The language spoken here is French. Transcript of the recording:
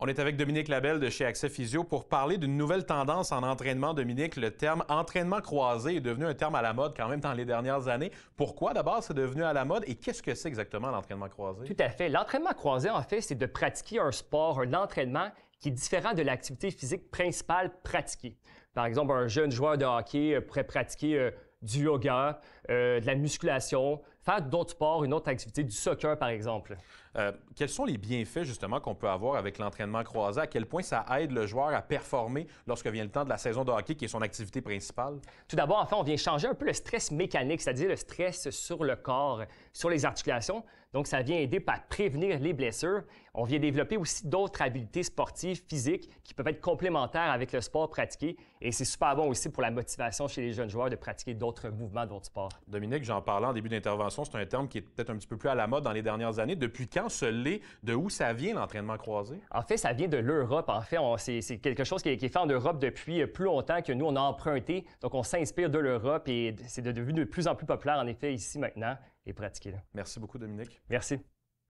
On est avec Dominique Labelle de chez Accès Physio pour parler d'une nouvelle tendance en entraînement. Dominique, le terme entraînement croisé est devenu un terme à la mode quand même dans les dernières années. Pourquoi d'abord c'est devenu à la mode et qu'est-ce que c'est exactement l'entraînement croisé? Tout à fait. L'entraînement croisé, en fait, c'est de pratiquer un sport, un entraînement qui est différent de l'activité physique principale pratiquée. Par exemple, un jeune joueur de hockey pourrait pratiquer du yoga, de la musculation, faire d'autres sports, une autre activité, du soccer par exemple. Quels sont les bienfaits justement qu'on peut avoir avec l'entraînement croisé? À quel point ça aide le joueur à performer lorsque vient le temps de la saison de hockey qui est son activité principale? Tout d'abord, en fait, on vient changer un peu le stress mécanique, c'est-à-dire le stress sur le corps, sur les articulations. Donc, ça vient aider à prévenir les blessures. On vient développer aussi d'autres habiletés sportives, physiques, qui peuvent être complémentaires avec le sport pratiqué. Et c'est super bon aussi pour la motivation chez les jeunes joueurs de pratiquer d'autres mouvements, d'autres sports. Dominique, j'en parlais en début d'intervention, c'est un terme qui est peut-être un petit peu plus à la mode dans les dernières années. Depuis quand ce l'est? De où ça vient l'entraînement croisé? En fait, ça vient de l'Europe. En fait, c'est quelque chose qui est fait en Europe depuis plus longtemps que nous, on a emprunté. Donc, on s'inspire de l'Europe et c'est devenu de plus en plus populaire, en effet, ici maintenant, et pratiqué. Merci beaucoup, Dominique. Merci.